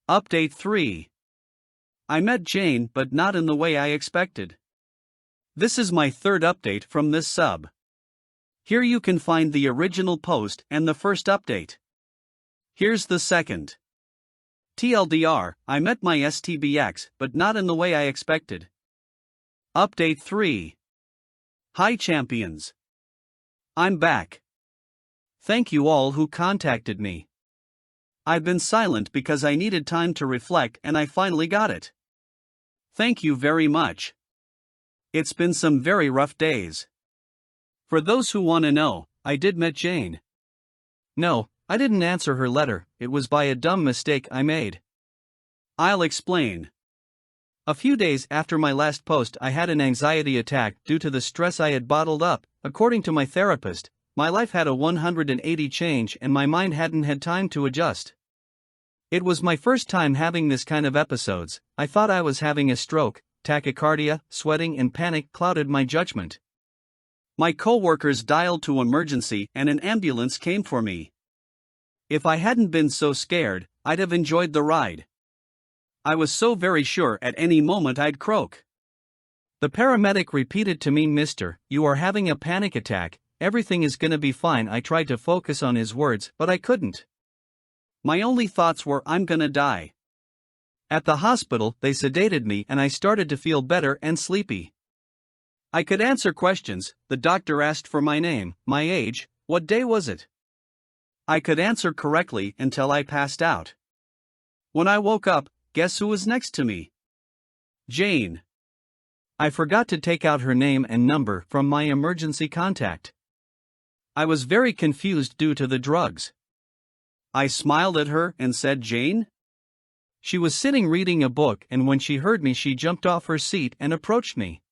Update 3. I met Jane, but not in the way I expected. This is my third update from this sub. Here you can find the original post and the first update. Here's the second. TLDR, I met my STBX, but not in the way I expected. Update 3. Hi champions. I'm back. Thank you all who contacted me. I've been silent because I needed time to reflect and I finally got it. Thank you very much. It's been some very rough days. For those who want to know, I did met Jane. No, I didn't answer her letter, it was by a dumb mistake I made. I'll explain. A few days after my last post, I had an anxiety attack due to the stress I had bottled up. According to my therapist, my life had a 180 change and my mind hadn't had time to adjust. It was my first time having this kind of episodes. I thought I was having a stroke, tachycardia, sweating and panic clouded my judgment. My co-workers dialed to emergency and an ambulance came for me. If I hadn't been so scared, I'd have enjoyed the ride. I was so very sure at any moment I'd croak. The paramedic repeated to me, "Mister, you are having a panic attack, everything is gonna be fine." I tried to focus on his words, but I couldn't. My only thoughts were, I'm gonna die. At the hospital, they sedated me and I started to feel better and sleepy. I could answer questions. The doctor asked for my name, my age, what day was it. I could answer correctly until I passed out. When I woke up, guess who was next to me? Jane. I forgot to take out her name and number from my emergency contact. I was very confused due to the drugs. I smiled at her and said, "Jane?" She was sitting reading a book and when she heard me she jumped off her seat and approached me.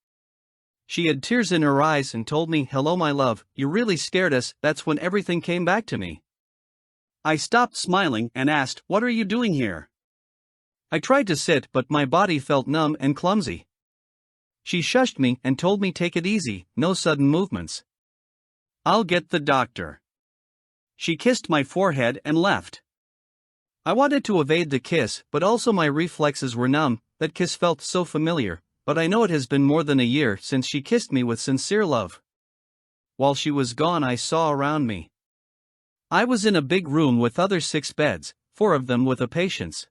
She had tears in her eyes and told me, "Hello my love, you really scared us." That's when everything came back to me. I stopped smiling and asked, "What are you doing here?" I tried to sit but my body felt numb and clumsy. She shushed me and told me, "Take it easy, no sudden movements. I'll get the doctor." She kissed my forehead and left. I wanted to evade the kiss, but also my reflexes were numb. That kiss felt so familiar, but I know it has been more than a year since she kissed me with sincere love. While she was gone, I saw around me. I was in a big room with other 6 beds, 4 of them with a patients.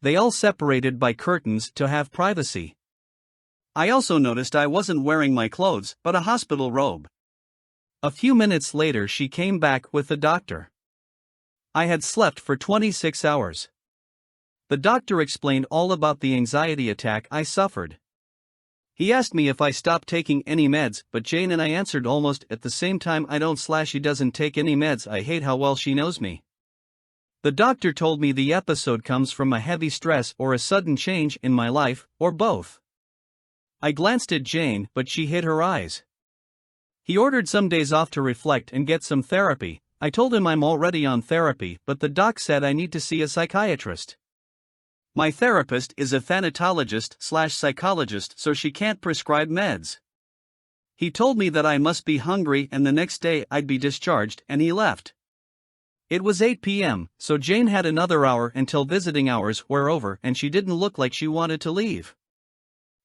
They all separated by curtains to have privacy. I also noticed I wasn't wearing my clothes, but a hospital robe. A few minutes later she came back with the doctor. I had slept for 26 hours. The doctor explained all about the anxiety attack I suffered. He asked me if I stopped taking any meds, but Jane and I answered almost at the same time, "I don't / she doesn't take any meds." I hate how well she knows me. The doctor told me the episode comes from a heavy stress or a sudden change in my life, or both. I glanced at Jane, but she hid her eyes. He ordered some days off to reflect and get some therapy. I told him I'm already on therapy, but the doc said I need to see a psychiatrist. My therapist is a thanatologist/psychologist, so she can't prescribe meds. He told me that I must be hungry and the next day I'd be discharged, and he left. It was 8 p.m., so Jane had another hour until visiting hours were over and she didn't look like she wanted to leave.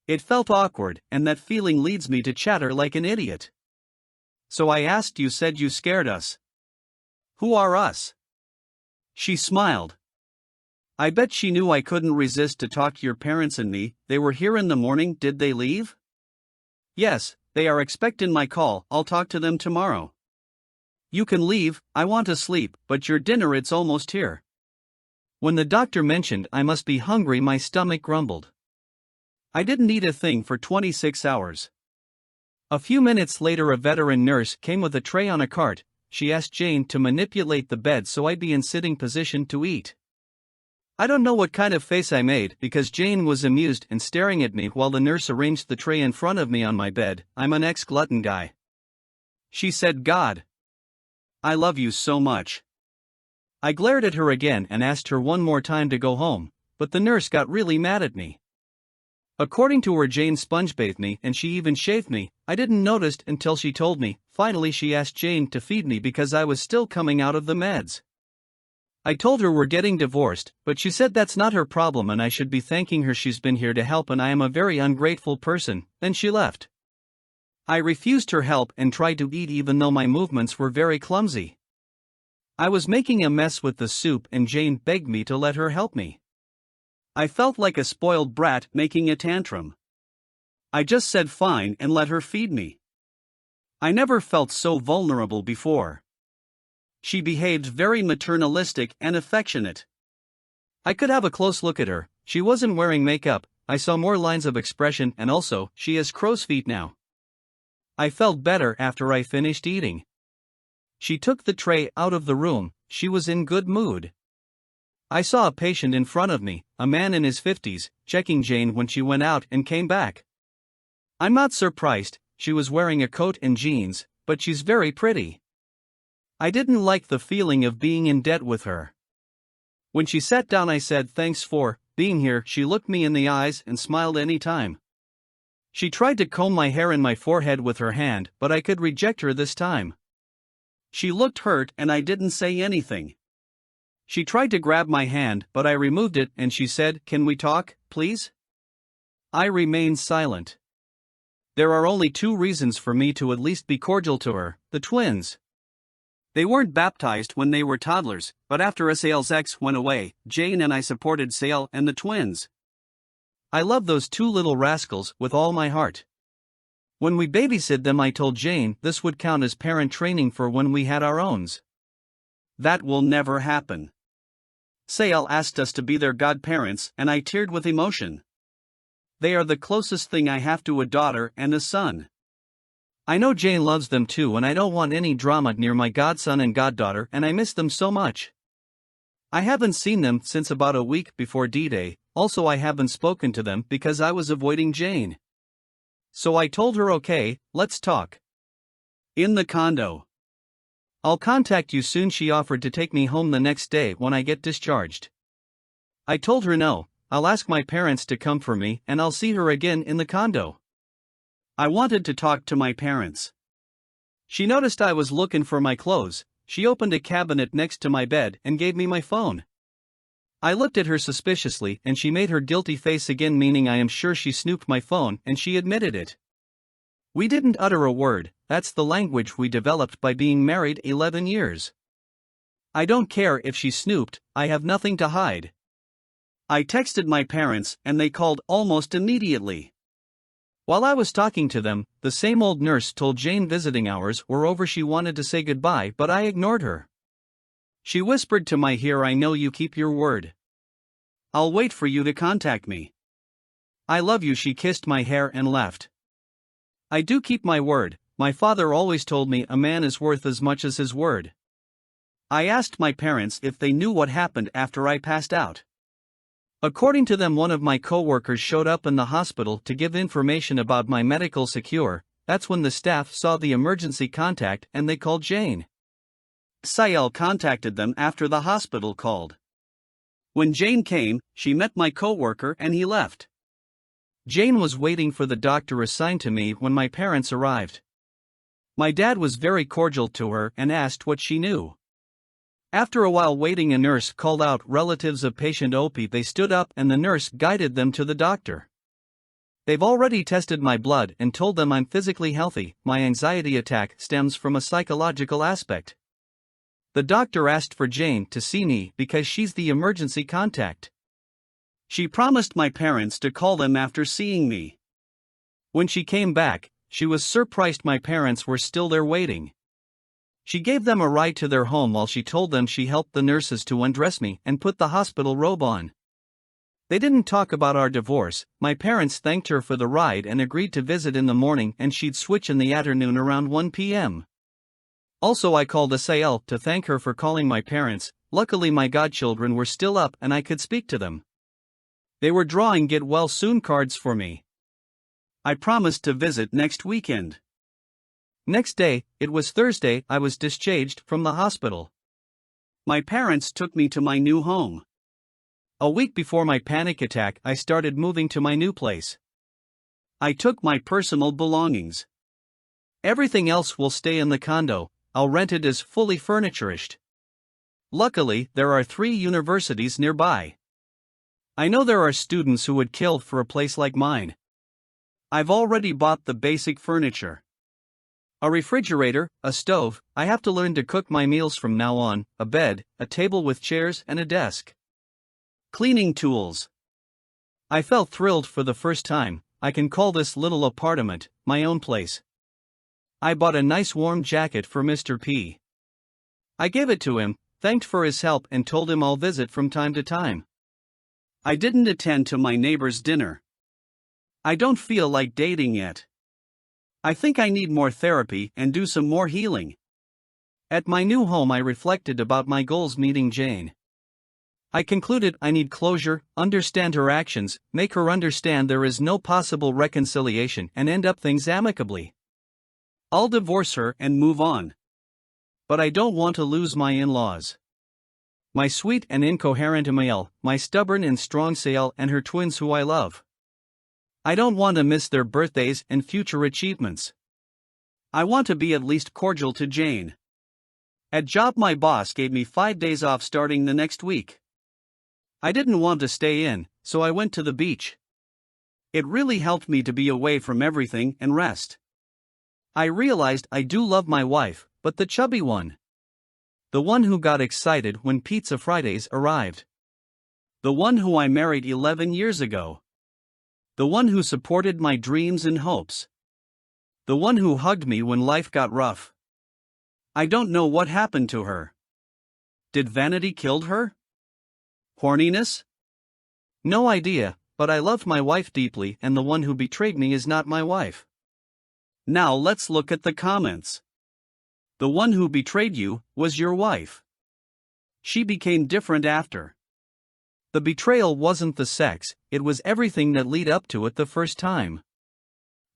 It felt awkward, and that feeling leads me to chatter like an idiot. So I asked, "You said you scared us. Who are us?" She smiled. I bet she knew I couldn't resist to talk to your parents and me. They were here in the morning. Did they leave? Yes, they are expecting my call. I'll talk to them tomorrow. You can leave, I want to sleep, but your dinner, it's almost here. When the doctor mentioned I must be hungry, my stomach grumbled. I didn't eat a thing for 26 hours. A few minutes later a veteran nurse came with a tray on a cart. She asked Jane to manipulate the bed so I'd be in sitting position to eat. I don't know what kind of face I made because Jane was amused and staring at me while the nurse arranged the tray in front of me on my bed. I'm an ex-glutton guy. She said, "God, I love you so much." I glared at her again and asked her one more time to go home, but the nurse got really mad at me. According to her, Jane sponge-bathed me and she even shaved me. I didn't notice until she told me. Finally she asked Jane to feed me because I was still coming out of the meds. I told her we're getting divorced, but she said that's not her problem and I should be thanking her. She's been here to help and I am a very ungrateful person. Then she left. I refused her help and tried to eat even though my movements were very clumsy. I was making a mess with the soup and Jane begged me to let her help me. I felt like a spoiled brat making a tantrum. I just said fine and let her feed me. I never felt so vulnerable before. She behaved very maternalistic and affectionate. I could have a close look at her. She wasn't wearing makeup. I saw more lines of expression and also, she has crow's feet now. I felt better after I finished eating. She took the tray out of the room. She was in good mood. I saw a patient in front of me, a man in his 50s, checking Jane when she went out and came back. I'm not surprised, she was wearing a coat and jeans, but she's very pretty. I didn't like the feeling of being in debt with her. When she sat down I said thanks for being here. She looked me in the eyes and smiled any time. She tried to comb my hair and my forehead with her hand, but I could reject her this time. She looked hurt and I didn't say anything. She tried to grab my hand but I removed it and she said, "Can we talk, please?" I remained silent. There are only two reasons for me to at least be cordial to her: the twins. They weren't baptized when they were toddlers, but after Sale's ex went away, Jane and I supported Sale and the twins. I love those two little rascals with all my heart. When we babysit them I told Jane this would count as parent training for when we had our owns. That will never happen. Sale asked us to be their godparents and I teared with emotion. They are the closest thing I have to a daughter and a son. I know Jane loves them too and I don't want any drama near my godson and goddaughter and I miss them so much. I haven't seen them since about a week before D-Day, also I haven't spoken to them because I was avoiding Jane. So I told her okay, let's talk. In the condo. I'll contact you soon. She offered to take me home the next day when I get discharged. I told her no, I'll ask my parents to come for me and I'll see her again in the condo. I wanted to talk to my parents. She noticed I was looking for my clothes. She opened a cabinet next to my bed and gave me my phone. I looked at her suspiciously and she made her guilty face again, meaning I am sure she snooped my phone, and she admitted it. We didn't utter a word. That's the language we developed by being married 11 years. I don't care if she snooped, I have nothing to hide. I texted my parents and they called almost immediately. While I was talking to them, the same old nurse told Jane visiting hours were over. She wanted to say goodbye but I ignored her. She whispered to my ear, "I know you keep your word. I'll wait for you to contact me. I love you." She kissed my hair and left. I do keep my word. My father always told me a man is worth as much as his word. I asked my parents if they knew what happened after I passed out. According to them, one of my co-workers showed up in the hospital to give information about my medical secure. That's when the staff saw the emergency contact and they called Jane. Sale contacted them after the hospital called. When Jane came, she met my co-worker and he left. Jane was waiting for the doctor assigned to me when my parents arrived. My dad was very cordial to her and asked what she knew. After a while waiting, a nurse called out relatives of patient OP. They stood up and the nurse guided them to the doctor. They've already tested my blood and told them I'm physically healthy. My anxiety attack stems from a psychological aspect. The doctor asked for Jane to see me because she's the emergency contact. She promised my parents to call them after seeing me. When she came back, she was surprised my parents were still there waiting. She gave them a ride to their home while she told them she helped the nurses to undress me and put the hospital robe on. They didn't talk about our divorce. My parents thanked her for the ride and agreed to visit in the morning and she'd switch in the afternoon around 1 p.m. Also, I called Asael to thank her for calling my parents. Luckily my godchildren were still up and I could speak to them. They were drawing get well soon cards for me. I promised to visit next weekend. Next day, it was Thursday, I was discharged from the hospital. My parents took me to my new home. A week before my panic attack, I started moving to my new place. I took my personal belongings. Everything else will stay in the condo. I'll rent it as fully furnitured. Luckily, there are 3 universities nearby. I know there are students who would kill for a place like mine. I've already bought the basic furniture. A refrigerator, a stove, I have to learn to cook my meals from now on, a bed, a table with chairs and a desk. Cleaning tools. I felt thrilled for the first time. I can call this little apartment my own place. I bought a nice warm jacket for Mr. P. I gave it to him, thanked for his help and told him I'll visit from time to time. I didn't attend to my neighbor's dinner. I don't feel like dating yet. I think I need more therapy and do some more healing. At my new home I reflected about my goals meeting Jane. I concluded I need closure, understand her actions, make her understand there is no possible reconciliation and end up things amicably. I'll divorce her and move on. But I don't want to lose my in-laws. My sweet and incoherent Emile, my stubborn and strong Sael and her twins who I love. I don't want to miss their birthdays and future achievements. I want to be at least cordial to Jane. At job my boss gave me 5 days off starting the next week. I didn't want to stay in, so I went to the beach. It really helped me to be away from everything and rest. I realized I do love my wife, but the chubby one. The one who got excited when Pizza Fridays arrived. The one who I married 11 years ago. The one who supported my dreams and hopes. The one who hugged me when life got rough. I don't know what happened to her. Did vanity kill her? Horniness? No idea, but I loved my wife deeply and the one who betrayed me is not my wife. Now let's look at the comments. The one who betrayed you was your wife. She became different after. The betrayal wasn't the sex, it was everything that led up to it the first time.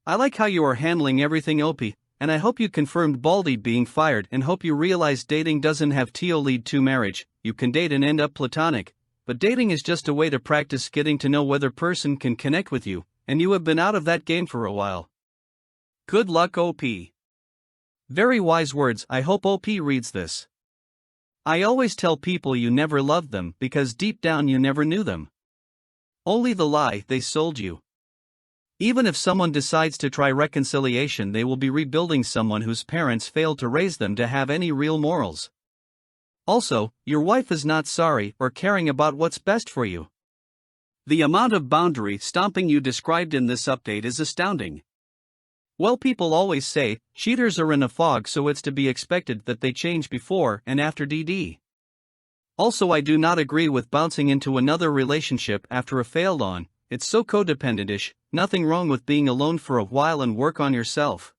I like how you are handling everything, Opie, and I hope you confirmed Baldy being fired and hope you realize dating doesn't have to lead to marriage. You can date and end up platonic, but dating is just a way to practice getting to know whether person can connect with you, and you have been out of that game for a while. Good luck, OP. Very wise words. I hope OP reads this. I always tell people you never loved them because deep down you never knew them. Only the lie they sold you. Even if someone decides to try reconciliation, they will be rebuilding someone whose parents failed to raise them to have any real morals. Also, your wife is not sorry or caring about what's best for you. The amount of boundary stomping you described in this update is astounding. Well, people always say, cheaters are in a fog, so it's to be expected that they change before and after DD. Also, I do not agree with bouncing into another relationship after a failed one. It's so codependent-ish. Nothing wrong with being alone for a while and work on yourself.